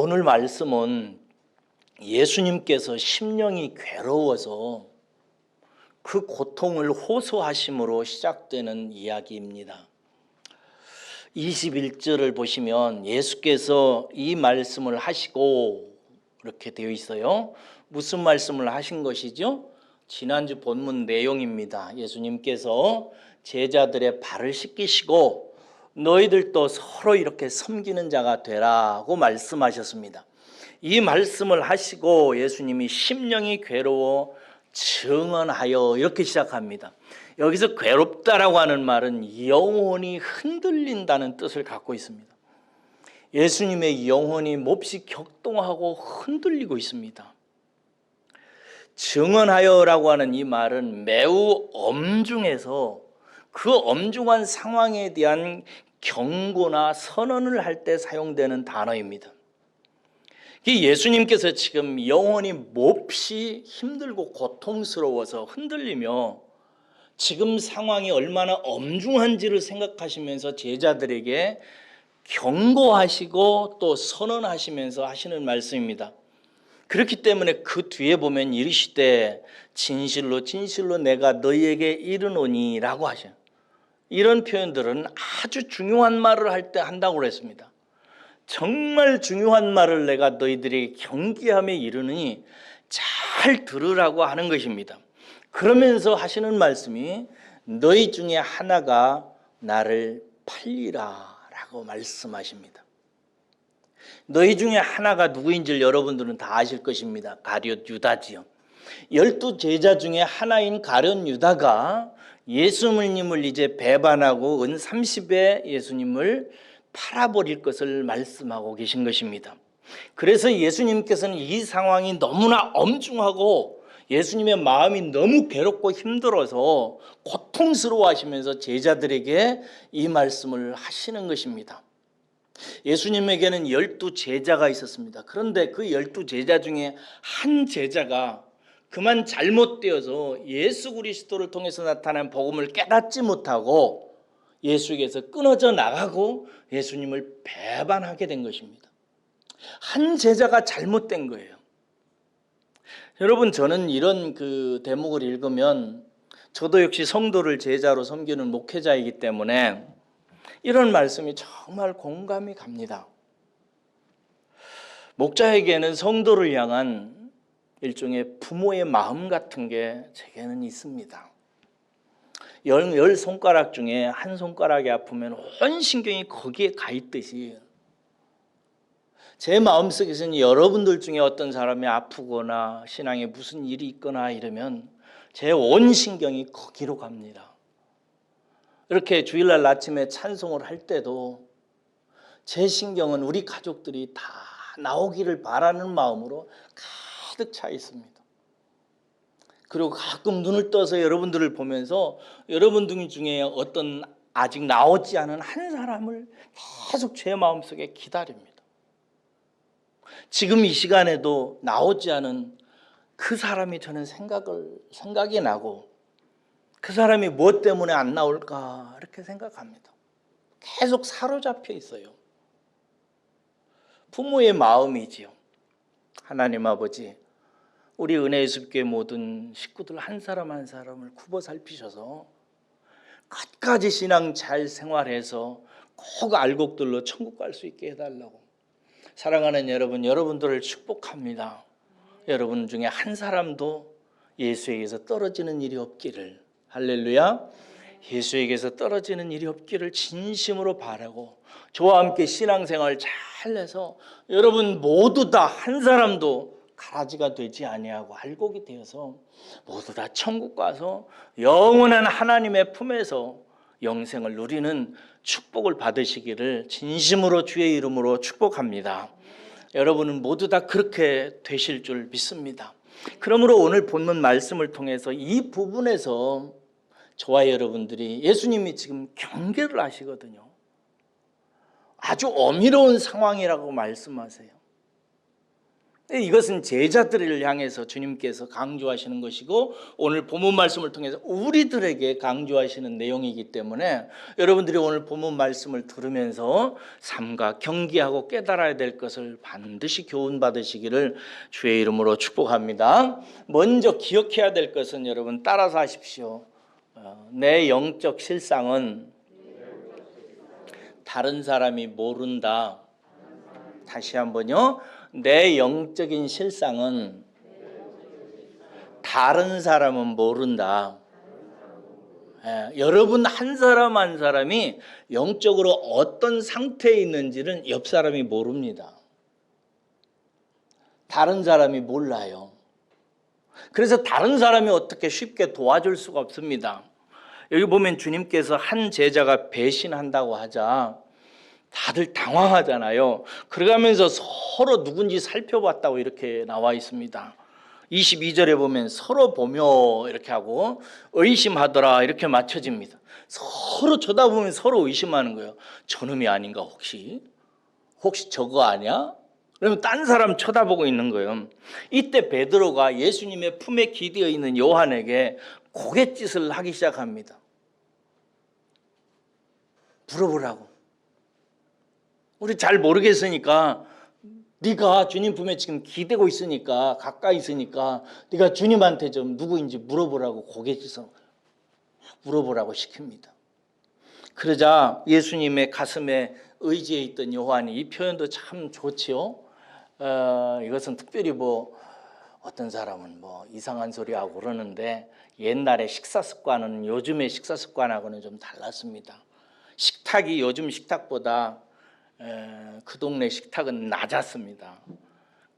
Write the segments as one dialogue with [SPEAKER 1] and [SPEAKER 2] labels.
[SPEAKER 1] 오늘 말씀은 예수님께서 심령이 괴로워서 그 고통을 호소하심으로 시작되는 이야기입니다. 21절을 보시면 예수께서 이 말씀을 하시고 이렇게 되어 있어요. 무슨 말씀을 하신 것이죠? 지난주 본문 내용입니다. 예수님께서 제자들의 발을 씻기시고 너희들도 서로 이렇게 섬기는 자가 되라고 말씀하셨습니다. 이 말씀을 하시고 예수님이 심령이 괴로워 증언하여 이렇게 시작합니다. 여기서 괴롭다라고 하는 말은 영혼이 흔들린다는 뜻을 갖고 있습니다. 예수님의 영혼이 몹시 격동하고 흔들리고 있습니다. 증언하여라고 하는 이 말은 매우 엄중해서 그 엄중한 상황에 대한 경고나 선언을 할 때 사용되는 단어입니다. 예수님께서 지금 영혼이 몹시 힘들고 고통스러워서 흔들리며 지금 상황이 얼마나 엄중한지를 생각하시면서 제자들에게 경고하시고 또 선언하시면서 하시는 말씀입니다. 그렇기 때문에 그 뒤에 보면 이르시되 진실로 진실로 내가 너희에게 이르노니 라고 하셔요. 이런 표현들은 아주 중요한 말을 할 때 한다고 그랬습니다. 정말 중요한 말을 내가 너희들에게 경계하며 이르느니 잘 들으라고 하는 것입니다. 그러면서 하시는 말씀이 너희 중에 하나가 나를 팔리라 라고 말씀하십니다. 너희 중에 하나가 누구인지 여러분들은 다 아실 것입니다. 가룟 유다지요. 12 제자 중에 하나인 가룟 유다가 예수님을 이제 배반하고 은 30에 예수님을 팔아버릴 것을 말씀하고 계신 것입니다. 그래서 예수님께서는 이 상황이 너무나 엄중하고 예수님의 마음이 너무 괴롭고 힘들어서 고통스러워 하시면서 제자들에게 이 말씀을 하시는 것입니다. 예수님에게는 12 제자가 있었습니다. 그런데 그 12 제자 중에 한 제자가 그만 잘못되어서 예수 그리스도를 통해서 나타난 복음을 깨닫지 못하고 예수에게서 끊어져 나가고 예수님을 배반하게 된 것입니다. 한 제자가 잘못된 거예요. 여러분, 저는 이런 그 대목을 읽으면 저도 역시 성도를 제자로 섬기는 목회자이기 때문에 이런 말씀이 정말 공감이 갑니다. 목자에게는 성도를 향한 일종의 부모의 마음 같은 게 제게는 있습니다. 열 손가락 중에 한 손가락이 아프면 온 신경이 거기에 가 있듯이 제 마음속에서는 여러분들 중에 어떤 사람이 아프거나 신앙에 무슨 일이 있거나 이러면 제 온 신경이 거기로 갑니다. 이렇게 주일날 아침에 찬송을 할 때도 제 신경은 우리 가족들이 다 나오기를 바라는 마음으로 가득 차 있습니다. 그리고 가끔 눈을 떠서 여러분들을 보면서 여러분들 중에 어떤 아직 나오지 않은 한 사람을 계속 제 마음속에 기다립니다. 지금 이 시간에도 나오지 않은 그 사람이 저는 생각이 나고 그 사람이 무엇 때문에 안 나올까 이렇게 생각합니다. 계속 사로잡혀 있어요. 부모의 마음이지요. 하나님 아버지, 우리 은혜의 숲교회 모든 식구들 한 사람 한 사람을 굽어 살피셔서 끝까지 신앙 잘 생활해서 꼭 알곡들로 천국 갈 수 있게 해달라고. 사랑하는 여러분, 여러분들을 축복합니다. 여러분 중에 한 사람도 예수에게서 떨어지는 일이 없기를, 할렐루야, 예수에게서 떨어지는 일이 없기를 진심으로 바라고 저와 함께 신앙생활 잘 해서 여러분 모두 다 한 사람도 가라지가 되지 아니하고 알곡이 되어서 모두 다 천국 가서 영원한 하나님의 품에서 영생을 누리는 축복을 받으시기를 진심으로 주의 이름으로 축복합니다. 여러분은 모두 다 그렇게 되실 줄 믿습니다. 그러므로 오늘 본문 말씀을 통해서 이 부분에서 저와 여러분들이 예수님이 지금 경계를 하시거든요. 아주 어미로운 상황이라고 말씀하세요. 이것은 제자들을 향해서 주님께서 강조하시는 것이고 오늘 본문 말씀을 통해서 우리들에게 강조하시는 내용이기 때문에 여러분들이 오늘 본문 말씀을 들으면서 삼가 경계하고 깨달아야 될 것을 반드시 교훈받으시기를 주의 이름으로 축복합니다. 먼저 기억해야 될 것은 여러분 따라서 하십시오. 내 영적 실상은 다른 사람이 모른다. 다시 한번요. 내 영적인 실상은 다른 사람은 모른다. 여러분 한 사람 한 사람이 영적으로 어떤 상태에 있는지는 옆 사람이 모릅니다. 다른 사람이 몰라요. 그래서 다른 사람이 어떻게 쉽게 도와줄 수가 없습니다. 여기 보면 주님께서 한 제자가 배신한다고 하자 다들 당황하잖아요. 그러면서 서로 누군지 살펴봤다고 이렇게 나와 있습니다. 22절에 보면 서로 보며 이렇게 하고 의심하더라 이렇게 맞춰집니다. 서로 쳐다보면 서로 의심하는 거예요. 저놈이 아닌가 혹시 저거 아니야? 그러면 딴 사람 쳐다보고 있는 거예요. 이때 베드로가 예수님의 품에 기대어 있는 요한에게 고갯짓을 하기 시작합니다. 물어보라고. 우리 잘 모르겠으니까 네가 주님 품에 지금 기대고 있으니까 가까이 있으니까 네가 주님한테 좀 누구인지 물어보라고 고갯짓을 물어보라고 시킵니다. 그러자 예수님의 가슴에 의지해 있던 요한이 이 표현도 참 좋지요. 이것은 특별히 어떤 사람은 이상한 소리 하고 그러는데 옛날에 식사 습관은 요즘의 식사 습관하고는 좀 달랐습니다. 식탁이 요즘 식탁보다 그 동네 식탁은 낮았습니다.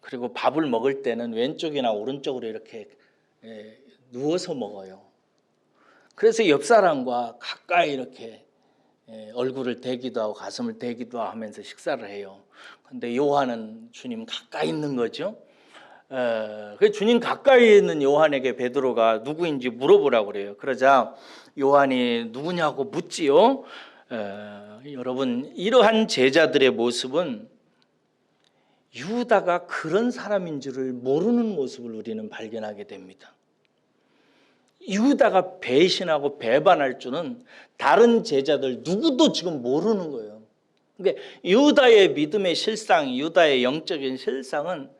[SPEAKER 1] 그리고 밥을 먹을 때는 왼쪽이나 오른쪽으로 이렇게 누워서 먹어요. 그래서 옆 사람과 가까이 이렇게 얼굴을 대기도 하고 가슴을 대기도 하면서 식사를 해요. 근데 요한은 주님 가까이 있는 거죠. 그 주님 가까이 있는 요한에게 베드로가 누구인지 물어보라고 그래요. 그러자 요한이 누구냐고 묻지요. 여러분 이러한 제자들의 모습은 유다가 그런 사람인 줄을 모르는 모습을 우리는 발견하게 됩니다. 유다가 배신하고 배반할 줄은 다른 제자들 누구도 지금 모르는 거예요. 그러니까 유다의 믿음의 실상, 유다의 영적인 실상은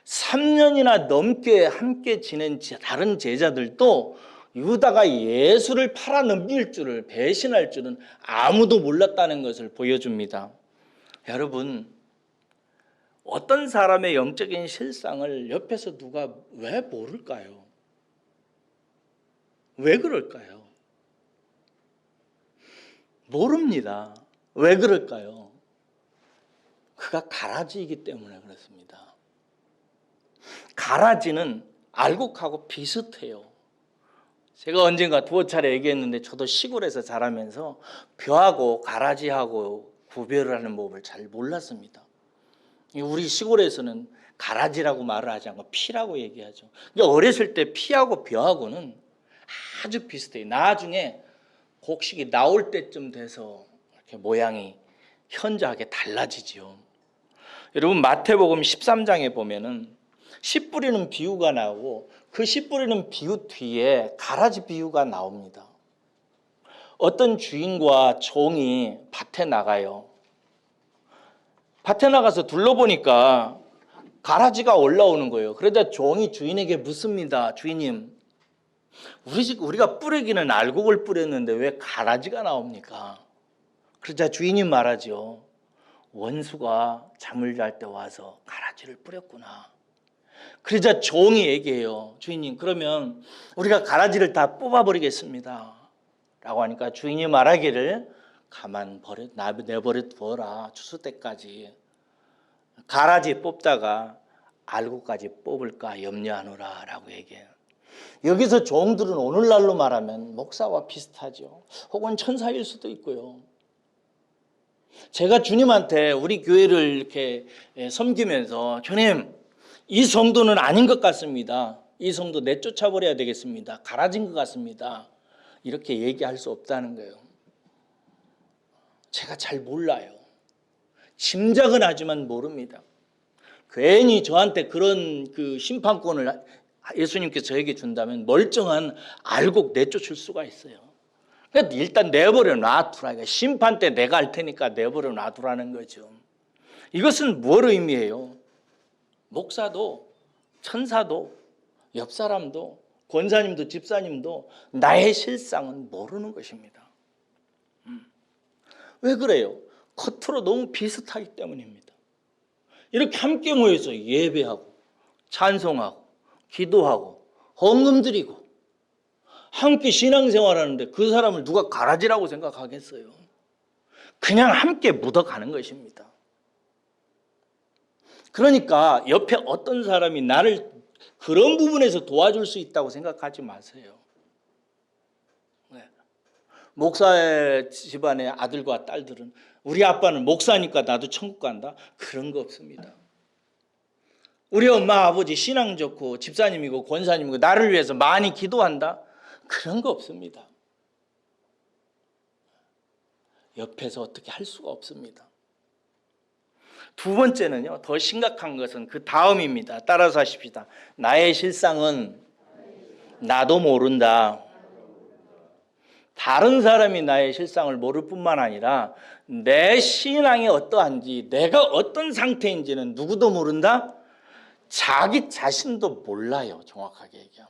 [SPEAKER 1] 3년이나 넘게 함께 지낸 다른 제자들도 유다가 예수를 팔아넘길 줄을 배신할 줄은 아무도 몰랐다는 것을 보여줍니다. 여러분 어떤 사람의 영적인 실상을 옆에서 누가 왜 모를까요? 왜 그럴까요? 모릅니다. 왜 그럴까요? 그가 가라지이기 때문에 그렇습니다. 가라지는 알곡하고 비슷해요. 제가 언젠가 두어 차례 얘기했는데 저도 시골에서 자라면서 벼하고 가라지하고 구별을 하는 법을 잘 몰랐습니다. 우리 시골에서는 가라지라고 말을 하지 않고 피라고 얘기하죠. 그러니까 어렸을 때 피하고 벼하고는 아주 비슷해요. 나중에 곡식이 나올 때쯤 돼서 이렇게 모양이 현저하게 달라지죠. 여러분 마태복음 13장에 보면은 씨 뿌리는 비유가 나오고 그 씨 뿌리는 비유 뒤에 가라지 비유가 나옵니다. 어떤 주인과 종이 밭에 나가요. 밭에 나가서 둘러보니까 가라지가 올라오는 거예요. 그러다 종이 주인에게 묻습니다. 주인님, 우리가 뿌리기는 알곡을 뿌렸는데 왜 가라지가 나옵니까? 그러자 주인이 말하죠. 원수가 잠을 잘 때 와서 가라지를 뿌렸구나. 그러자 종이 얘기해요. 주인님, 그러면 우리가 가라지를 다 뽑아버리겠습니다. 라고 하니까 주인이 말하기를 내버려 두어라. 추수 때까지. 가라지 뽑다가 알곡까지 뽑을까 염려하노라 라고 얘기해요. 여기서 종들은 오늘날로 말하면 목사와 비슷하죠. 혹은 천사일 수도 있고요. 제가 주님한테 우리 교회를 이렇게 섬기면서 주님, 이 성도는 아닌 것 같습니다. 이 성도 내쫓아버려야 되겠습니다. 가라진 것 같습니다. 이렇게 얘기할 수 없다는 거예요. 제가 잘 몰라요. 짐작은 하지만 모릅니다. 괜히 저한테 그런 그 심판권을 예수님께서 저에게 준다면 멀쩡한 알곡 내쫓을 수가 있어요. 그러니까 일단 내버려 놔두라. 심판 때 내가 할 테니까 내버려 놔두라는 거죠. 이것은 뭘 의미해요? 목사도 천사도 옆 사람도 권사님도 집사님도 나의 실상은 모르는 것입니다. 왜 그래요? 겉으로 너무 비슷하기 때문입니다. 이렇게 함께 모여서 예배하고 찬송하고 기도하고 헌금 드리고 함께 신앙생활하는데 그 사람을 누가 가라지라고 생각하겠어요? 그냥 함께 묻어가는 것입니다. 그러니까 옆에 어떤 사람이 나를 그런 부분에서 도와줄 수 있다고 생각하지 마세요. 목사의 집안의 아들과 딸들은 우리 아빠는 목사니까 나도 천국 간다? 그런 거 없습니다. 우리 엄마 아버지 신앙 좋고 집사님이고 권사님이고 나를 위해서 많이 기도한다? 그런 거 없습니다. 옆에서 어떻게 할 수가 없습니다. 두 번째는요, 더 심각한 것은 그 다음입니다. 따라서 하십시다. 나의 실상은 나도 모른다. 다른 사람이 나의 실상을 모를 뿐만 아니라 내 신앙이 어떠한지, 내가 어떤 상태인지는 누구도 모른다? 자기 자신도 몰라요. 정확하게 얘기하면.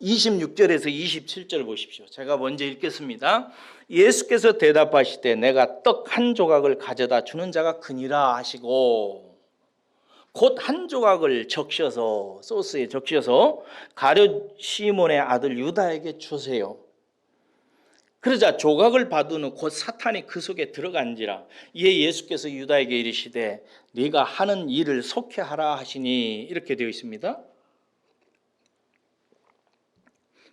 [SPEAKER 1] 26절에서 27절 보십시오. 제가 먼저 읽겠습니다. 예수께서 대답하시되 내가 떡 한 조각을 가져다 주는 자가 크니라 하시고 곧 한 조각을 적셔서 소스에 적셔서 가룟 시몬의 아들 유다에게 주세요. 그러자 조각을 받은 후 곧 사탄이 그 속에 들어간지라. 이에 예수께서 유다에게 이르시되 네가 하는 일을 속히 하라 하시니 이렇게 되어 있습니다.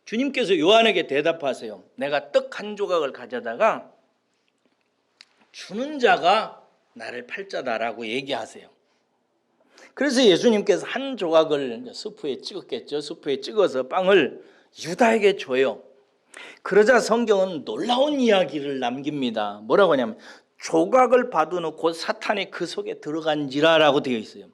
[SPEAKER 1] 주님께서 요한에게 대답하세요. 내가 떡 한 조각을 가져다가 주는 자가 나를 팔자다라고 얘기하세요. 그래서 예수님께서 한 조각을 수프에 찍었겠죠. 수프에 찍어서 빵을 유다에게 줘요. 그러자 성경은 놀라운 이야기를 남깁니다. 뭐라고 하냐면 조각을 받은 후 곧 사탄이 그 속에 들어간지라라고 되어 있어요.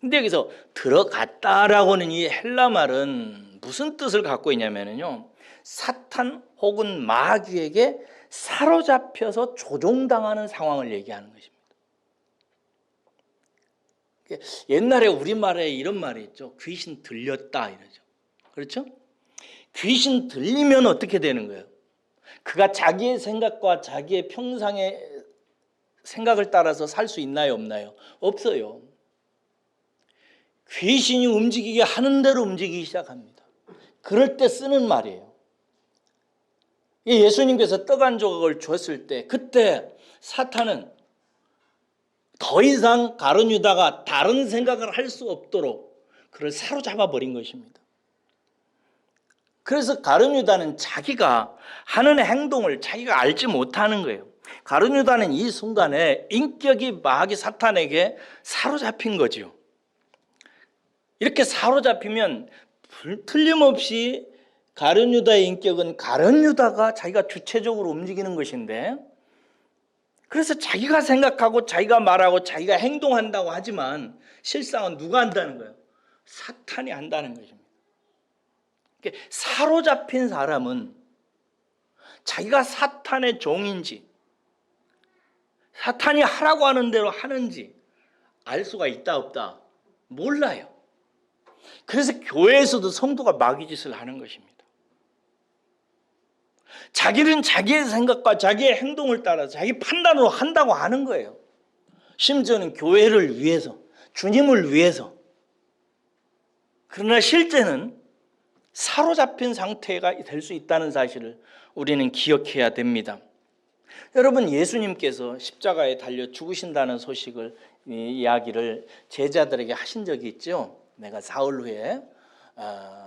[SPEAKER 1] 근데 여기서 들어갔다라고는 이 헬라 말은 무슨 뜻을 갖고 있냐면요, 사탄 혹은 마귀에게 사로잡혀서 조종당하는 상황을 얘기하는 것입니다. 옛날에 우리말에 이런 말이 있죠. 귀신 들렸다 이러죠. 그렇죠? 귀신 들리면 어떻게 되는 거예요? 그가 자기의 생각과 자기의 평상의 생각을 따라서 살 수 있나요, 없나요? 없어요. 귀신이 움직이게 하는 대로 움직이기 시작합니다. 그럴 때 쓰는 말이에요. 예수님께서 떡 한 조각을 줬을 때 그때 사탄은 더 이상 가룟 유다가 다른 생각을 할 수 없도록 그를 사로잡아 버린 것입니다. 그래서 가룟 유다는 자기가 하는 행동을 자기가 알지 못하는 거예요. 가룟 유다는 이 순간에 인격이 마귀 사탄에게 사로잡힌 거죠. 이렇게 사로잡히면 틀림없이 가룟 유다의 인격은 가룟 유다가 자기가 주체적으로 움직이는 것인데, 그래서 자기가 생각하고 자기가 말하고 자기가 행동한다고 하지만 실상은 누가 한다는 거예요? 사탄이 한다는 것입니다. 사로잡힌 사람은 자기가 사탄의 종인지 사탄이 하라고 하는 대로 하는지 알 수가 있다 없다 몰라요. 그래서 교회에서도 성도가 마귀짓을 하는 것입니다. 자기는 자기의 생각과 자기의 행동을 따라서 자기 판단으로 한다고 하는 거예요. 심지어는 교회를 위해서, 주님을 위해서. 그러나 실제는 사로잡힌 상태가 될 수 있다는 사실을 우리는 기억해야 됩니다. 여러분, 예수님께서 십자가에 달려 죽으신다는 소식을, 이야기를 제자들에게 하신 적이 있죠. 내가 사흘 후에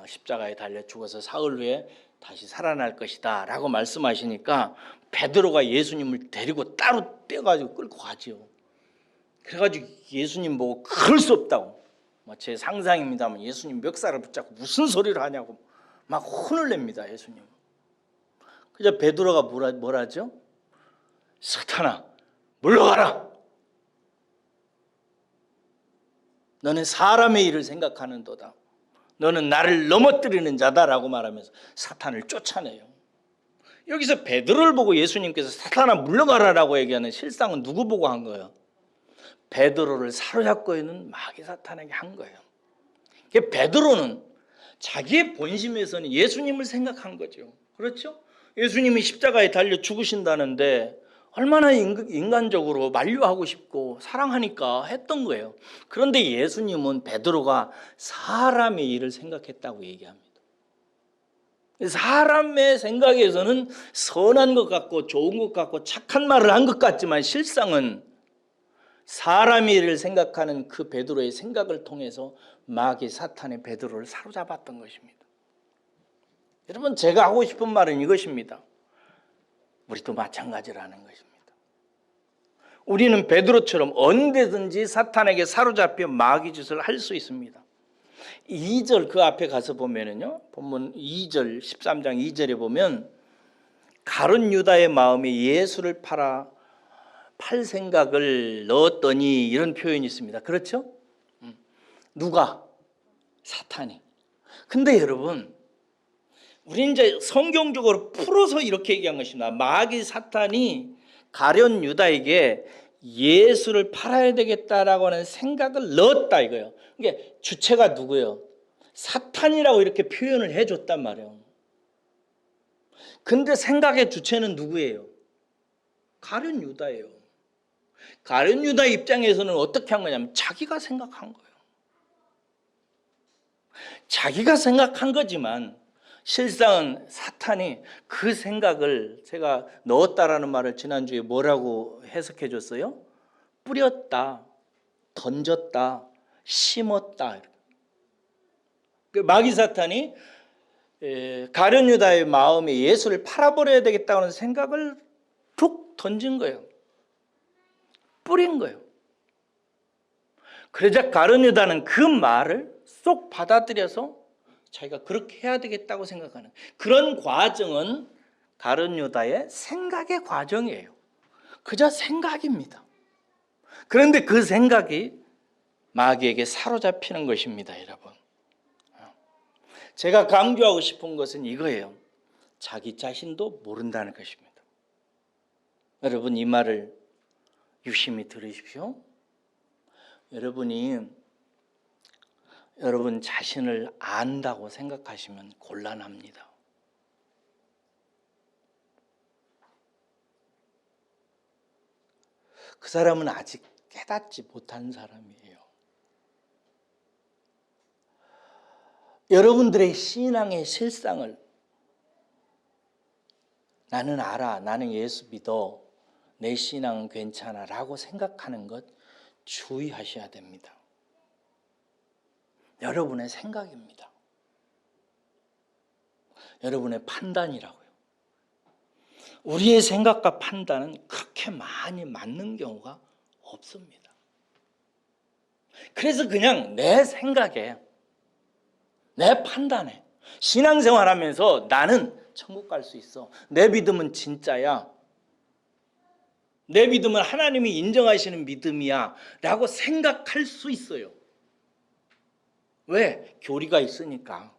[SPEAKER 1] 십자가에 달려 죽어서 사흘 후에 다시 살아날 것이다 라고 말씀하시니까 베드로가 예수님을 데리고 따로 떼가지고 끌고 가죠. 그래가지고 예수님 보고 그럴 수 없다고, 제 상상입니다만 예수님 멱살을 붙잡고 무슨 소리를 하냐고 막 혼을 냅니다. 예수님. 그저 베드로가 뭐라죠? 사탄아 물러가라. 너는 사람의 일을 생각하는도다. 너는 나를 넘어뜨리는 자다라고 말하면서 사탄을 쫓아내요. 여기서 베드로를 보고 예수님께서 사탄아 물러가라라고 얘기하는 실상은 누구 보고 한 거예요? 베드로를 사로잡고 있는 마귀 사탄에게 한 거예요. 베드로는 자기의 본심에서는 예수님을 생각한 거죠. 그렇죠? 예수님이 십자가에 달려 죽으신다는데 얼마나 인간적으로 만류하고 싶고 사랑하니까 했던 거예요. 그런데 예수님은 베드로가 사람의 일을 생각했다고 얘기합니다. 사람의 생각에서는 선한 것 같고 좋은 것 같고 착한 말을 한 것 같지만 실상은 사람의 일을 생각하는 그 베드로의 생각을 통해서 마귀 사탄의 베드로를 사로잡았던 것입니다. 여러분, 제가 하고 싶은 말은 이것입니다. 우리도 마찬가지라는 것입니다. 우리는 베드로처럼 언제든지 사탄에게 사로잡혀 마귀 짓을 할 수 있습니다. 2절 그 앞에 가서 보면은요, 본문 2절 13장 2절에 보면 가룟 유다의 마음이 예수를 팔 생각을 넣었더니 이런 표현이 있습니다. 그렇죠? 누가? 사탄이. 근데 여러분, 우리 이제 성경적으로 풀어서 이렇게 얘기한 것입니다. 마귀 사탄이 가룟 유다에게 예수를 팔아야 되겠다라고 하는 생각을 넣었다 이거예요. 이게 주체가 누구예요? 사탄이라고 이렇게 표현을 해줬단 말이에요. 근데 생각의 주체는 누구예요? 가룟 유다예요. 가룟 유다 입장에서는 어떻게 한 거냐면 자기가 생각한 거예요. 자기가 생각한 거지만 실상은 사탄이 그 생각을, 제가 넣었다라는 말을 지난주에 뭐라고 해석해 줬어요? 뿌렸다, 던졌다, 심었다. 마귀 사탄이 가룟 유다의 마음에 예수를 팔아버려야 되겠다는 생각을 툭 던진 거예요. 뿌린 거예요. 그러자 가룟 유다는 그 말을 쏙 받아들여서 자기가 그렇게 해야 되겠다고 생각하는 그런 과정은 가룟 유다의 생각의 과정이에요. 그저 생각입니다. 그런데 그 생각이 마귀에게 사로잡히는 것입니다, 여러분. 제가 강조하고 싶은 것은 이거예요. 자기 자신도 모른다는 것입니다. 여러분, 이 말을 유심히 들으십시오. 여러분 자신을 안다고 생각하시면 곤란합니다. 그 사람은 아직 깨닫지 못한 사람이에요. 여러분들의 신앙의 실상을 나는 알아, 나는 예수 믿어, 내 신앙은 괜찮아 라고 생각하는 것 주의하셔야 됩니다. 여러분의 생각입니다. 여러분의 판단이라고요. 우리의 생각과 판단은 그렇게 많이 맞는 경우가 없습니다. 그래서 그냥 내 생각에, 내 판단에, 신앙생활하면서 나는 천국 갈 수 있어, 내 믿음은 진짜야, 내 믿음은 하나님이 인정하시는 믿음이야 라고 생각할 수 있어요. 왜? 교리가 있으니까.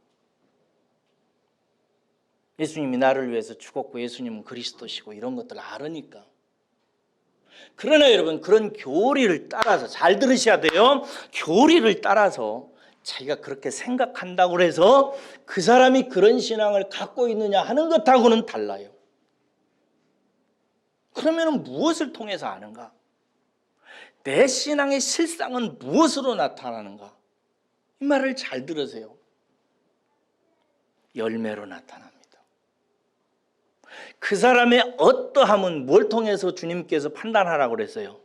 [SPEAKER 1] 예수님이 나를 위해서 죽었고 예수님은 그리스도시고 이런 것들 알으니까. 그러나 여러분, 그런 교리를 따라서, 잘 들으셔야 돼요. 교리를 따라서 자기가 그렇게 생각한다고 해서 그 사람이 그런 신앙을 갖고 있느냐 하는 것하고는 달라요. 그러면 무엇을 통해서 아는가? 내 신앙의 실상은 무엇으로 나타나는가? 이 말을 잘 들으세요. 열매로 나타납니다. 그 사람의 어떠함은 뭘 통해서 주님께서 판단하라고 그랬어요?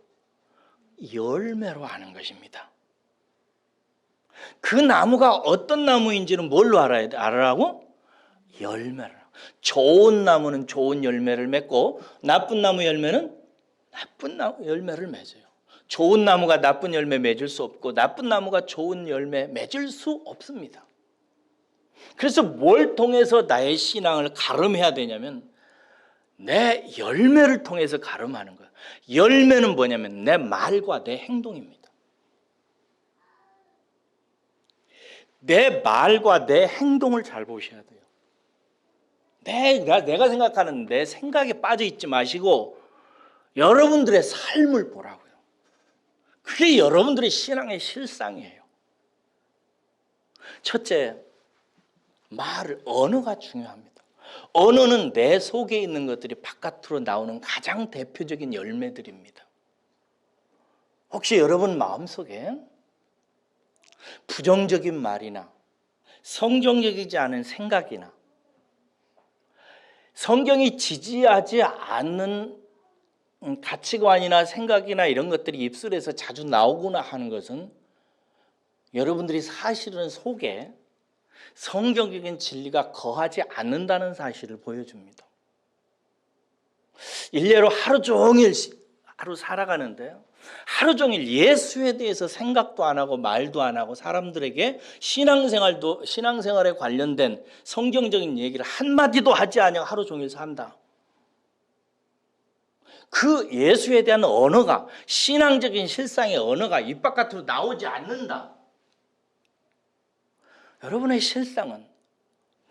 [SPEAKER 1] 열매로 아는 것입니다. 그 나무가 어떤 나무인지는 뭘로 알아라고? 열매로. 좋은 나무는 좋은 열매를 맺고 나쁜 나무 열매는 나쁜 열매를 맺어요. 좋은 나무가 나쁜 열매 맺을 수 없고 나쁜 나무가 좋은 열매 맺을 수 없습니다. 그래서 뭘 통해서 나의 신앙을 가름해야 되냐면 내 열매를 통해서 가름하는 거예요. 열매는 뭐냐면 내 말과 내 행동입니다. 내 말과 내 행동을 잘 보셔야 돼요. 내가 생각하는 내 생각에 빠져 있지 마시고 여러분들의 삶을 보라고요. 그게 여러분들의 신앙의 실상이에요. 첫째, 언어가 중요합니다. 언어는 내 속에 있는 것들이 바깥으로 나오는 가장 대표적인 열매들입니다. 혹시 여러분 마음속에 부정적인 말이나 성경적이지 않은 생각이나 성경이 지지하지 않는 가치관이나 생각이나 이런 것들이 입술에서 자주 나오거나 하는 것은 여러분들이 사실은 속에 성경적인 진리가 거하지 않는다는 사실을 보여줍니다. 일례로 하루 살아가는데요. 하루 종일 예수에 대해서 생각도 안 하고 말도 안 하고 사람들에게 신앙생활에 관련된 성경적인 얘기를 한마디도 하지 않고 하루 종일 산다. 그 예수에 대한 언어가, 신앙적인 실상의 언어가 입 바깥으로 나오지 않는다. 여러분의 실상은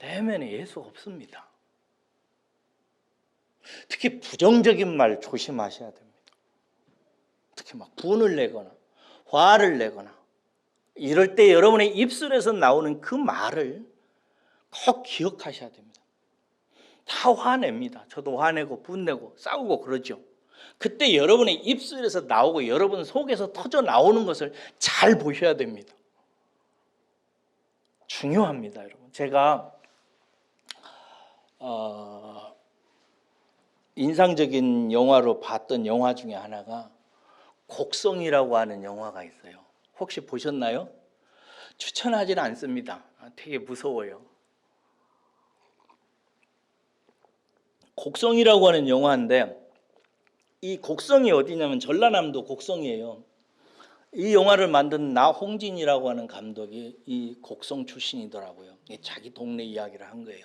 [SPEAKER 1] 내면에 예수가 없습니다. 특히 부정적인 말 조심하셔야 됩니다. 특히 막 분을 내거나 화를 내거나 이럴 때 여러분의 입술에서 나오는 그 말을 꼭 기억하셔야 됩니다. 다 화냅니다. 저도 화내고 분내고 싸우고 그러죠. 그때 여러분의 입술에서 나오고 여러분 속에서 터져 나오는 것을 잘 보셔야 됩니다. 중요합니다, 여러분. 제가 인상적인 영화로 봤던 영화 중에 하나가 곡성이라고 하는 영화가 있어요. 혹시 보셨나요? 추천하지는 않습니다. 되게 무서워요. 곡성이라고 하는 영화인데 이 곡성이 어디냐면 전라남도 곡성이에요. 이 영화를 만든 나홍진이라고 하는 감독이 이 곡성 출신이더라고요. 자기 동네 이야기를 한 거예요.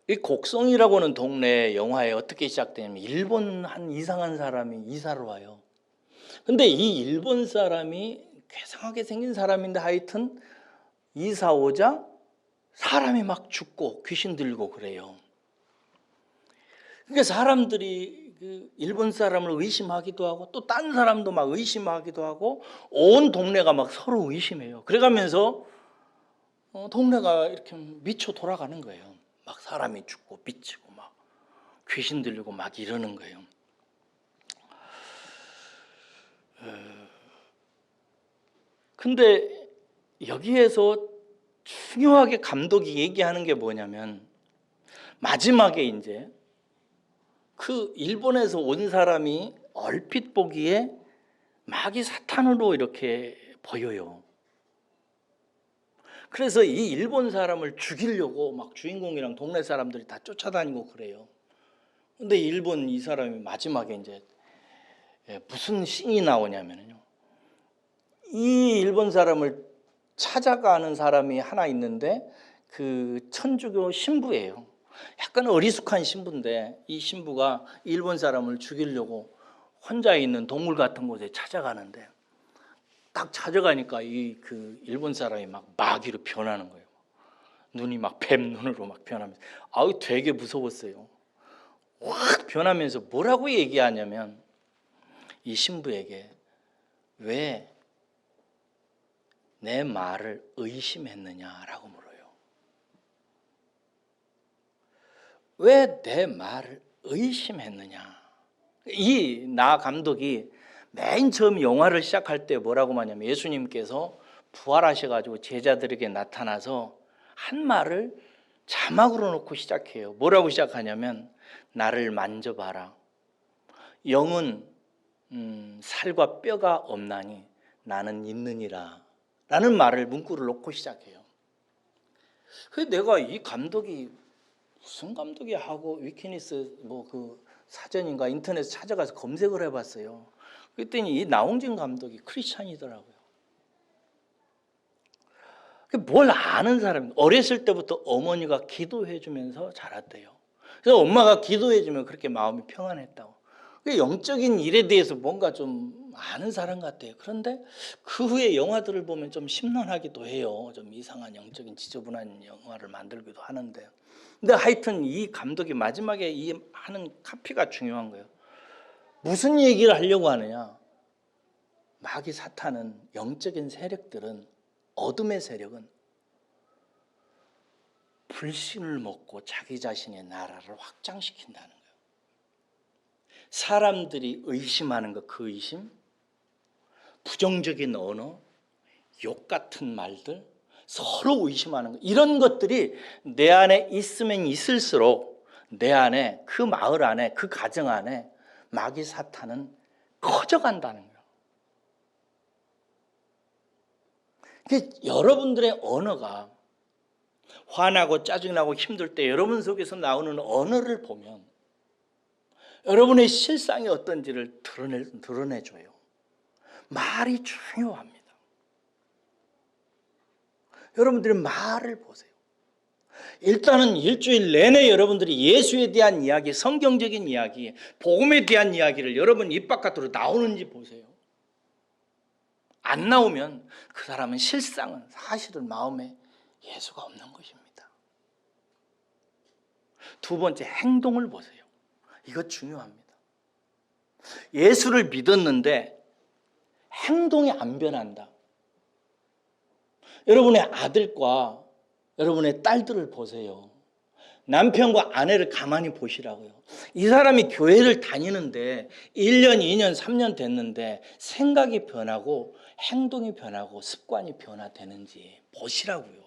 [SPEAKER 1] 이 곡성이라고 하는 동네 영화에 어떻게 시작되냐면 일본 한 이상한 사람이 이사를 와요. 근데 이 일본 사람이 괴상하게 생긴 사람인데 하여튼 이사 오자 사람이 막 죽고 귀신 들고 그래요. 그러니까 사람들이 그 일본 사람을 의심하기도 하고 또 딴 사람도 막 의심하기도 하고 온 동네가 막 서로 의심해요. 그래가면서 동네가 이렇게 미쳐 돌아가는 거예요. 막 사람이 죽고 미치고 막 귀신 들리고 막 이러는 거예요. 근데 여기에서 중요하게 감독이 얘기하는 게 뭐냐면 마지막에 이제 그 일본에서 온 사람이 얼핏 보기에 마귀 사탄으로 이렇게 보여요. 그래서 이 일본 사람을 죽이려고 막 주인공이랑 동네 사람들이 다 쫓아다니고 그래요. 근데 일본 이 사람이 마지막에 이제 무슨 씬이 나오냐면요. 이 일본 사람을 찾아가는 사람이 하나 있는데 그 천주교 신부예요. 약간 어리숙한 신부인데 이 신부가 일본 사람을 죽이려고 혼자 있는 동굴 같은 곳에 찾아가는데 딱 찾아가니까 그 일본 사람이 막 마귀로 변하는 거예요. 눈이 막 뱀 눈으로 막 변하면서 되게 무서웠어요. 확 변하면서 뭐라고 얘기하냐면 이 신부에게 왜 내 말을 의심했느냐라고 물어요. 왜 내 말을 의심했느냐. 이 나 감독이 맨 처음 영화를 시작할 때 뭐라고 하냐면 예수님께서 부활하셔가지고 제자들에게 나타나서 한 말을 자막으로 놓고 시작해요. 뭐라고 시작하냐면 나를 만져봐라. 영은 살과 뼈가 없나니 나는 있느니라 라는 말을 문구를 놓고 시작해요. 그래서 내가 이 감독이 무슨 감독이 하고 위키니스 그 사전인가 인터넷 찾아가서 검색을 해봤어요. 그랬더니 이 나홍진 감독이 크리스찬이더라고요. 뭘 아는 사람이 어렸을 때부터 어머니가 기도해주면서 자랐대요. 그래서 엄마가 기도해주면 그렇게 마음이 평안했다고. 영적인 일에 대해서 뭔가 좀 좀 아는 사람 같아요. 그런데 그 후에 영화들을 보면 좀 심란하기도 해요. 좀 이상한 영적인 지저분한 영화를 만들기도 하는데, 근데 하여튼 이 감독이 마지막에 이 하는 카피가 중요한 거예요. 무슨 얘기를 하려고 하느냐? 마귀 사탄은, 영적인 세력들은, 어둠의 세력은 불신을 먹고 자기 자신의 나라를 확장시킨다는 거예요. 사람들이 의심하는 것, 그 의심, 부정적인 언어, 욕 같은 말들, 서로 의심하는 것, 이런 것들이 내 안에 있으면 있을수록 내 안에, 그 마을 안에, 그 가정 안에 마귀 사탄은 커져간다는 거예요. 여러분들의 언어가 화나고 짜증나고 힘들 때 여러분 속에서 나오는 언어를 보면 여러분의 실상이 어떤지를 드러내줘요. 말이 중요합니다. 여러분들의 말을 보세요. 일단은 일주일 내내 여러분들이 예수에 대한 이야기, 성경적인 이야기, 복음에 대한 이야기를 여러분 입 바깥으로 나오는지 보세요. 안 나오면 그 사람은 실상은, 사실은 마음에 예수가 없는 것입니다. 두 번째, 행동을 보세요. 이거 중요합니다. 예수를 믿었는데 행동이 안 변한다. 여러분의 아들과 여러분의 딸들을 보세요. 남편과 아내를 가만히 보시라고요. 이 사람이 교회를 다니는데 1년, 2년, 3년 됐는데 생각이 변하고 행동이 변하고 습관이 변화되는지 보시라고요.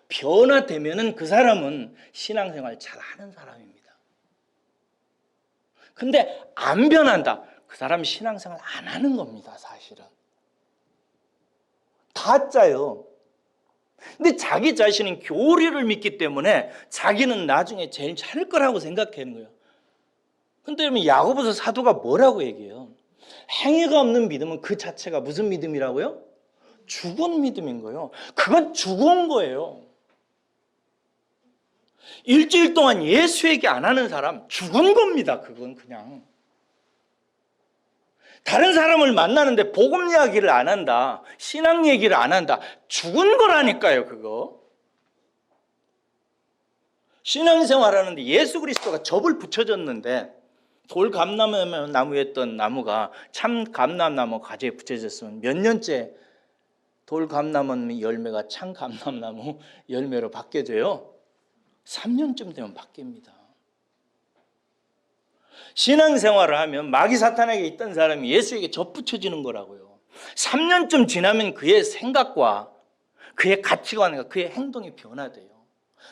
[SPEAKER 1] 변화되면은 그 사람은 신앙생활 잘하는 사람입니다. 근데 안 변한다, 그 사람이 신앙생활 안 하는 겁니다. 사실은 다 짜요. 근데 자기 자신은 교리를 믿기 때문에 자기는 나중에 제일 잘할 거라고 생각하는 거예요. 근데 여러분, 야고보서 사도가 뭐라고 얘기해요? 행위가 없는 믿음은 그 자체가 무슨 믿음이라고요? 죽은 믿음인 거예요. 그건 죽은 거예요. 일주일 동안 예수 얘기 안 하는 사람 죽은 겁니다. 그건 그냥. 다른 사람을 만나는데 복음 이야기를 안 한다, 신앙 얘기를 안 한다, 죽은 거라니까요. 그거 신앙생활하는데 예수 그리스도가 접을 붙여줬는데, 돌 감람나무였던 나무가 참 감람나무 가지에 붙여졌으면 몇 년째 돌 감람나무 열매가 참 감람나무 열매로 바뀌어져요? 3년쯤 되면 바뀝니다. 신앙생활을 하면 마귀 사탄에게 있던 사람이 예수에게 접붙여지는 거라고요. 3년쯤 지나면 그의 생각과 그의 가치관과 그의 행동이 변화돼요.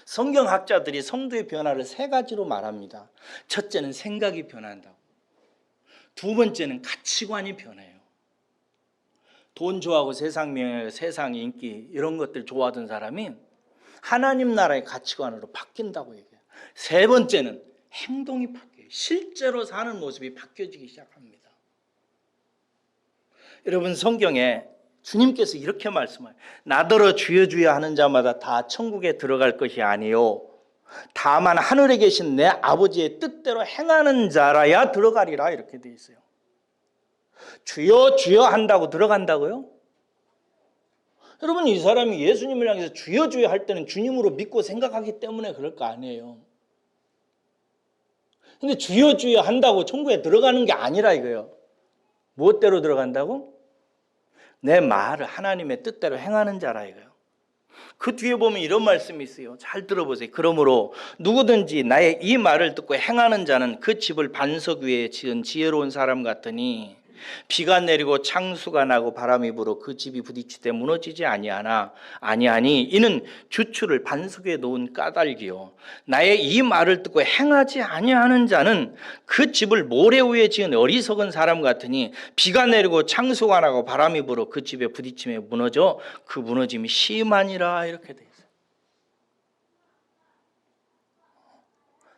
[SPEAKER 1] 성경학자들이 성도의 변화를 3가지로 말합니다. 첫째는 생각이 변한다고. 두 번째는 가치관이 변해요. 돈 좋아하고 세상 명예, 세상 인기 이런 것들 좋아하던 사람이 하나님 나라의 가치관으로 바뀐다고 얘기해요. 세 번째는 행동이 바뀌어요. 실제로 사는 모습이 바뀌어지기 시작합니다. 여러분, 성경에 주님께서 이렇게 말씀해요. 나더러 주여 주여 하는 자마다 다 천국에 들어갈 것이 아니요 다만 하늘에 계신 내 아버지의 뜻대로 행하는 자라야 들어가리라, 이렇게 돼 있어요. 주여 주여 한다고 들어간다고요? 여러분, 이 사람이 예수님을 향해서 주여 주여 할 때는 주님으로 믿고 생각하기 때문에 그럴 거 아니에요. 근데 주여 주여 한다고 천국에 들어가는 게 아니라 이거예요. 무엇대로 들어간다고? 내 말을 하나님의 뜻대로 행하는 자라 이거예요. 그 뒤에 보면 이런 말씀이 있어요. 잘 들어보세요. 그러므로 누구든지 나의 이 말을 듣고 행하는 자는 그 집을 반석 위에 지은 지혜로운 사람 같으니 비가 내리고 창수가 나고 바람이 불어 그 집이 부딪히되 무너지지 아니하니 이는 주추를 반석 위에 놓은 까닭이요 나의 이 말을 듣고 행하지 아니하는 자는 그 집을 모래 위에 지은 어리석은 사람 같으니 비가 내리고 창수가 나고 바람이 불어 그 집에 부딪히며 무너져 그 무너짐이 심하니라, 이렇게 돼 있어요.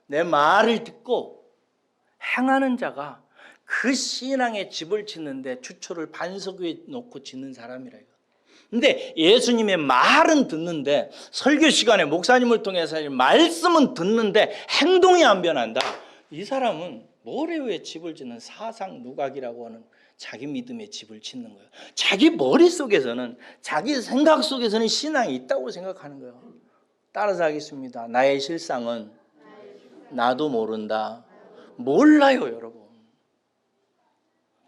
[SPEAKER 1] 내 말을 듣고 행하는 자가 그 신앙의 집을 짓는데 주초를 반석 위에 놓고 짓는 사람이라. 근데 예수님의 말은 듣는데, 설교 시간에 목사님을 통해서 말씀은 듣는데 행동이 안 변한다. 이 사람은 모래 위에 집을 짓는 사상 누각이라고 하는 자기 믿음의 집을 짓는 거예요. 자기 머릿속에서는, 자기 생각 속에서는 신앙이 있다고 생각하는 거예요. 따라서 하겠습니다. 나의 실상은 나도 모른다. 몰라요, 여러분.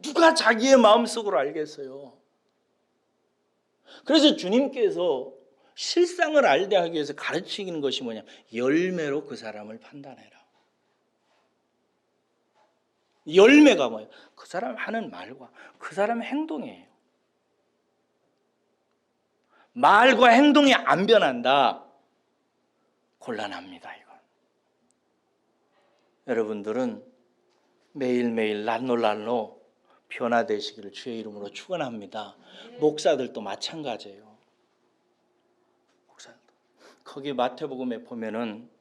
[SPEAKER 1] 누가 자기의 마음속으로 알겠어요? 그래서 주님께서 실상을 알게 하기 위해서 가르치는 것이 뭐냐? 열매로 그 사람을 판단해라. 열매가 뭐예요? 그 사람 하는 말과 그 사람의 행동이에요. 말과 행동이 안 변한다. 곤란합니다, 이건. 여러분들은 매일매일 날놀날로 변화되시기를 주의 이름으로 축원합니다. 목사들도 마찬가지예요. 목사들도. 거기 마태복음에 보면은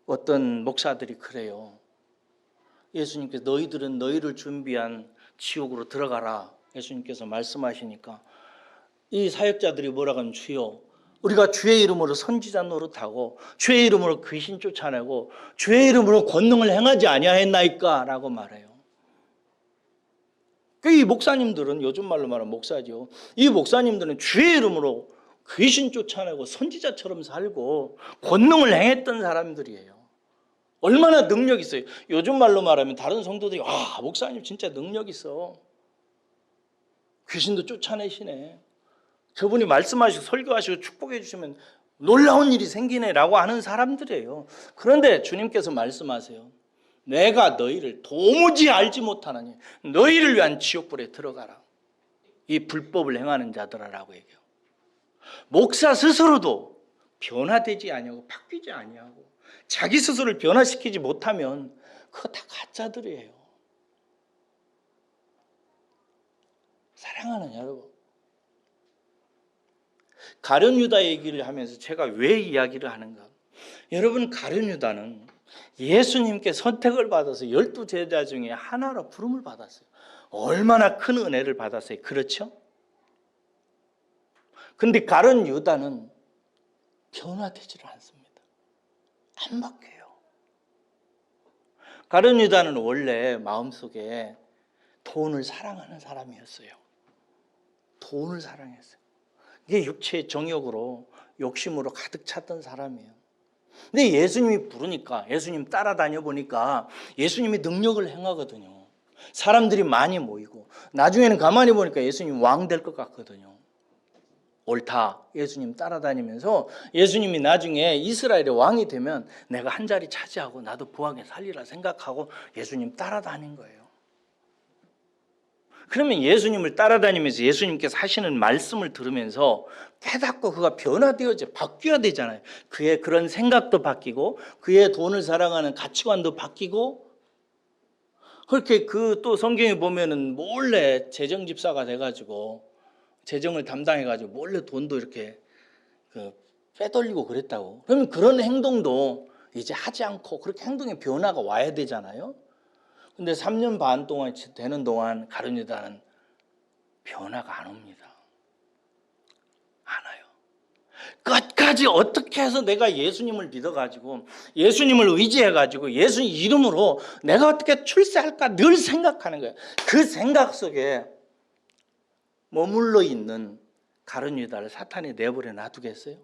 [SPEAKER 1] 어떤 목사들이 그래요. 예수님께서 너희들은 너희를 준비한 지옥으로 들어가라. 예수님께서 말씀하시니까 이 사역자들이 뭐라고 하면, 주여 우리가 주의 이름으로 선지자 노릇하고 주의 이름으로 귀신 쫓아내고 주의 이름으로 권능을 행하지 아니하였나이까 라고 말해요. 이 목사님들은, 요즘 말로 말하면 목사죠, 이 목사님들은 주의 이름으로 귀신 쫓아내고 선지자처럼 살고 권능을 행했던 사람들이에요. 얼마나 능력 있어요. 요즘 말로 말하면 다른 성도들이 와, 목사님 진짜 능력 있어. 귀신도 쫓아내시네. 저분이 말씀하시고 설교하시고 축복해 주시면 놀라운 일이 생기네 라고 하는 사람들이에요. 그런데 주님께서 말씀하세요. 내가 너희를 도무지 알지 못하느니 너희를 위한 지옥불에 들어가라. 이 불법을 행하는 자들아라고 얘기해요. 목사 스스로도 변화되지 아니하고 바뀌지 아니하고 자기 스스로를 변화시키지 못하면 그거 다 가짜들이에요. 사랑하는 여러분, 가룟 유다 얘기를 하면서 제가 왜 이야기를 하는가? 여러분, 가룟 유다는 예수님께 선택을 받아서 12제자 중에 하나로 부름을 받았어요. 얼마나 큰 은혜를 받았어요. 그렇죠? 근데 가룟 유다는 변화되지를 않습니다. 안 바뀌어요. 가룟 유다는 원래 마음속에 돈을 사랑하는 사람이었어요. 돈을 사랑했어요. 이게 육체의 정욕으로, 욕심으로 가득 찼던 사람이에요. 근데 예수님이 부르니까, 예수님 따라다녀 보니까 예수님이 능력을 행하거든요. 사람들이 많이 모이고, 나중에는 가만히 보니까 예수님 왕 될 것 같거든요. 옳다. 예수님 따라다니면서 예수님이 나중에 이스라엘의 왕이 되면 내가 한 자리 차지하고 나도 부하게 살리라 생각하고 예수님 따라다닌 거예요. 그러면 예수님을 따라다니면서 예수님께서 하시는 말씀을 들으면서 깨닫고 그가 변화되어져 바뀌어야 되잖아요. 그의 그런 생각도 바뀌고 그의 돈을 사랑하는 가치관도 바뀌고, 그렇게 그 또 성경에 보면은 몰래 재정집사가 돼가지고 재정을 담당해가지고 몰래 돈도 이렇게 빼돌리고 그랬다고. 그러면 그런 행동도 이제 하지 않고 그렇게 행동의 변화가 와야 되잖아요. 근데 3년 반 동안 되는 동안 가룟 유다는 변화가 안 옵니다. 안 와요. 끝까지 어떻게 해서 내가 예수님을 믿어가지고 예수님을 의지해가지고 예수 이름으로 내가 어떻게 출세할까 늘 생각하는 거예요. 그 생각 속에 머물러 있는 가룟 유다를 사탄이 내버려 놔두겠어요?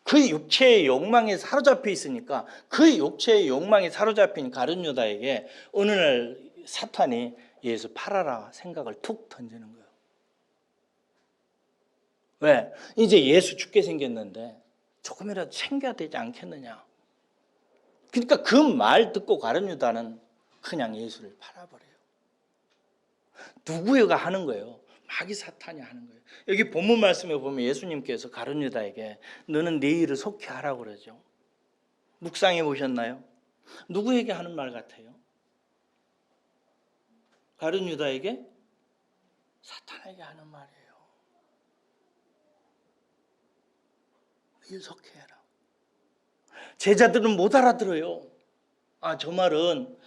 [SPEAKER 1] 그 육체의 욕망에 사로잡혀 있으니까, 그 육체의 욕망에 사로잡힌 가룟 유다에게 어느 날 사탄이 예수 팔아라 생각을 툭 던지는 거예요. 왜? 이제 예수 죽게 생겼는데 조금이라도 챙겨야 되지 않겠느냐. 그러니까 그 말 듣고 가룟 유다는 그냥 예수를 팔아버려요. 누구가 하는 거예요? 마귀 사탄이 하는 거예요. 여기 본문 말씀에 보면 예수님께서 가룟 유다에게 너는 네 일을 속히 하라고 그러죠. 묵상해 보셨나요? 누구에게 하는 말 같아요? 가룟 유다에게? 사탄에게 하는 말이에요. 일 속히 해라. 제자들은 못 알아들어요. 아, 저 말은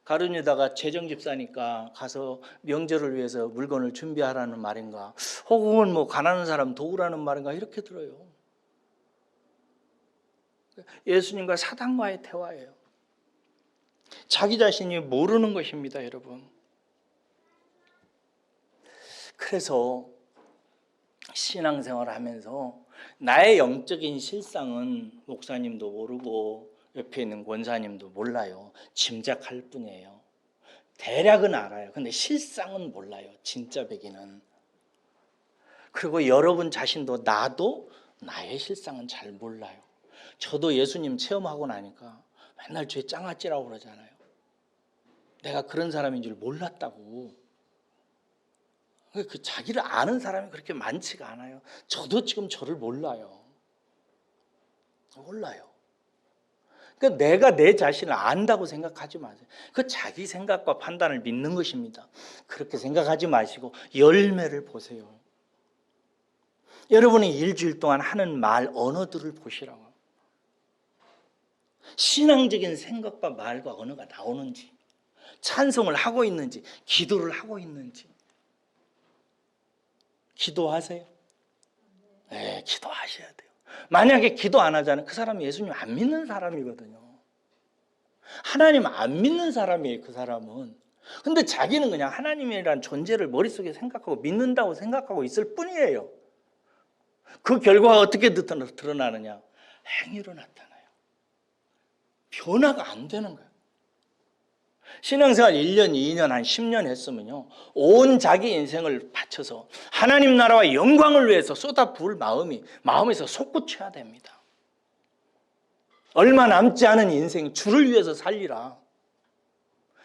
[SPEAKER 1] 가룟 유다가 재정집사니까 가서 명절을 위해서 물건을 준비하라는 말인가, 혹은 뭐 가난한 사람 도우라는 말인가, 이렇게 들어요. 예수님과 사단과의 대화예요. 자기 자신이 모르는 것입니다, 여러분. 그래서 신앙생활을 하면서 나의 영적인 실상은 목사님도 모르고 옆에 있는 권사님도 몰라요. 짐작할 뿐이에요. 대략은 알아요. 근데 실상은 몰라요. 진짜 배기는. 그리고 여러분 자신도 나도 나의 실상은 잘 몰라요. 저도 예수님 체험하고 나니까 맨날 죄 짱아찌라고 그러잖아요. 내가 그런 사람인 줄 몰랐다고. 그 자기를 아는 사람이 그렇게 많지가 않아요. 저도 지금 저를 몰라요. 그러니까 내가 내 자신을 안다고 생각하지 마세요. 그 자기 생각과 판단을 믿는 것입니다. 그렇게 생각하지 마시고 열매를 보세요. 여러분이 일주일 동안 하는 말 언어들을 보시라고. 신앙적인 생각과 말과 언어가 나오는지, 찬송을 하고 있는지, 기도를 하고 있는지. 기도하세요? 네, 기도하셔야 돼요. 만약에 기도 안 하잖아요. 그 사람이 예수님 안 믿는 사람이거든요. 하나님 안 믿는 사람이에요, 그 사람은. 근데 자기는 그냥 하나님이라는 존재를 머릿속에 생각하고 믿는다고 생각하고 있을 뿐이에요. 그 결과가 어떻게 드러나느냐? 행위로 나타나요. 변화가 안 되는 거예요. 신앙생활 1년, 2년, 한 10년 했으면요, 온 자기 인생을 바쳐서 하나님 나라와 영광을 위해서 쏟아부을 마음에서 솟구쳐야 됩니다. 얼마 남지 않은 인생 주를 위해서 살리라.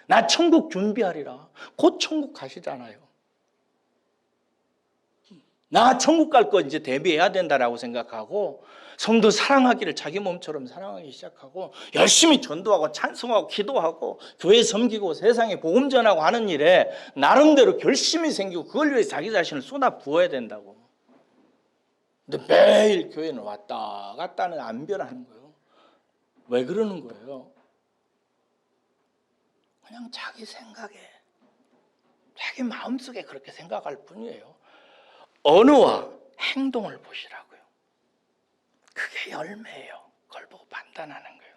[SPEAKER 1] 나 천국 준비하리라. 곧 천국 가시잖아요. 나 천국 갈 거 이제 대비해야 된다라고 생각하고 성도 사랑하기를 자기 몸처럼 사랑하기 시작하고 열심히 전도하고 찬송하고 기도하고 교회 섬기고 세상에 복음 전하고 하는 일에 나름대로 결심이 생기고 그걸 위해 자기 자신을 쏟아 부어야 된다고. 근데 매일 교회는 왔다 갔다는 안 변하는 거예요. 왜 그러는 거예요? 그냥 자기 생각에, 자기 마음속에 그렇게 생각할 뿐이에요. 언어와 행동을 보시라고요. 그게 열매예요. 그걸 보고 판단하는 거예요.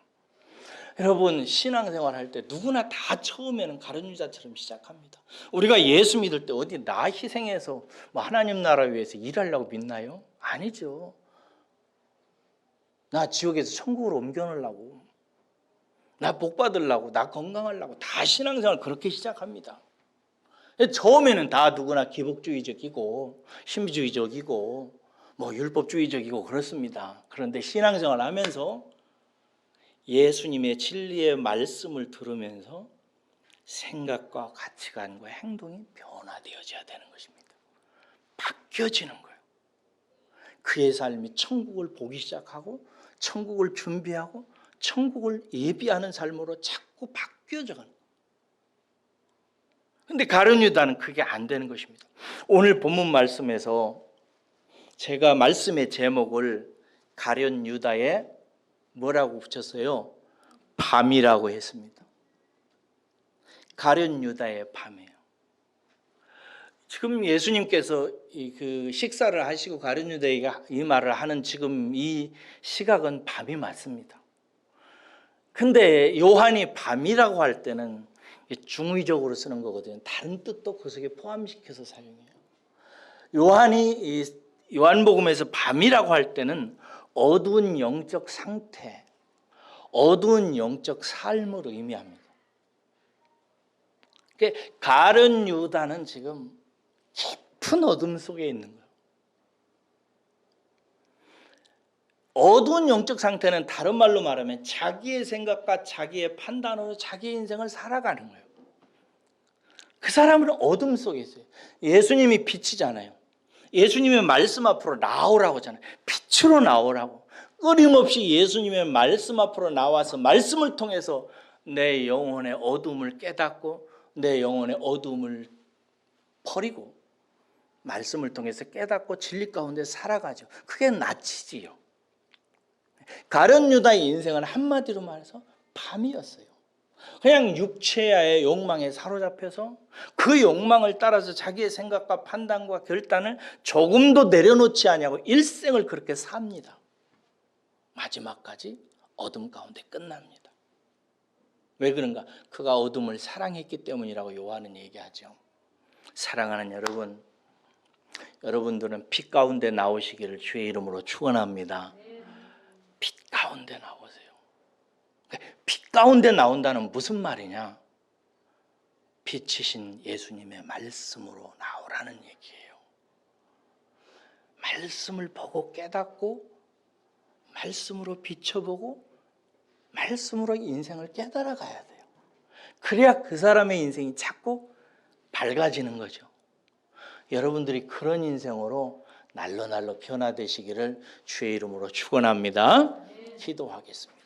[SPEAKER 1] 여러분, 신앙생활 할 때 누구나 다 처음에는 가룟유다처럼 시작합니다. 우리가 예수 믿을 때 어디 나 희생해서 하나님 나라 위해서 일하려고 믿나요? 아니죠. 나 지옥에서 천국으로 옮겨놓으려고, 나 복 받으려고, 나 건강하려고 다 신앙생활 그렇게 시작합니다. 처음에는 다 누구나 기복주의적이고 신비주의적이고 율법주의적이고 그렇습니다. 그런데 신앙생활 하면서 예수님의 진리의 말씀을 들으면서 생각과 가치관과 행동이 변화되어져야 되는 것입니다. 바뀌어지는 거예요. 그의 삶이 천국을 보기 시작하고 천국을 준비하고 천국을 예비하는 삶으로 자꾸 바뀌어져 가는 거예요. 그런데 가룟유다는 그게 안 되는 것입니다. 오늘 본문 말씀에서 제가 말씀의 제목을 가룟유다에 뭐라고 붙였어요? 밤이라고 했습니다. 가룟유다의 밤이에요. 지금 예수님께서 그 식사를 하시고 가룟유다에 이 말을 하는 지금 이 시각은 밤이 맞습니다. 근데 요한이 밤이라고 할 때는 중의적으로 쓰는 거거든요. 다른 뜻도 그 속에 포함시켜서 사용해요. 요한이 요한복음에서 밤이라고 할 때는 어두운 영적 상태, 어두운 영적 삶을 의미합니다. 그러니까 가룟유다는 지금 깊은 어둠 속에 있는 거예요. 어두운 영적 상태는 다른 말로 말하면 자기의 생각과 자기의 판단으로 자기 인생을 살아가는 거예요. 그 사람은 어둠 속에 있어요. 예수님이 빛이잖아요. 예수님의 말씀 앞으로 나오라고 하잖아요. 빛으로 나오라고. 끊임없이 예수님의 말씀 앞으로 나와서 말씀을 통해서 내 영혼의 어둠을 깨닫고 내 영혼의 어둠을 버리고 말씀을 통해서 깨닫고 진리 가운데 살아가죠. 그게 낫지요. 가룟유다의 인생은 한마디로 말해서 밤이었어요. 그냥 육체의 욕망에 사로잡혀서 그 욕망을 따라서 자기의 생각과 판단과 결단을 조금도 내려놓지 아니하고 일생을 그렇게 삽니다. 마지막까지 어둠 가운데 끝납니다. 왜 그런가? 그가 어둠을 사랑했기 때문이라고 요한은 얘기하죠. 사랑하는 여러분, 여러분들은 빛 가운데 나오시기를 주의 이름으로 축원합니다. 빛 가운데 나오세요. 빛 가운데 나온다는 무슨 말이냐? 빛이신 예수님의 말씀으로 나오라는 얘기예요. 말씀을 보고 깨닫고 말씀으로 비춰보고 말씀으로 인생을 깨달아 가야 돼요. 그래야 그 사람의 인생이 자꾸 밝아지는 거죠. 여러분들이 그런 인생으로 날로 날로 변화되시기를 주의 이름으로 축원합니다. 기도하겠습니다.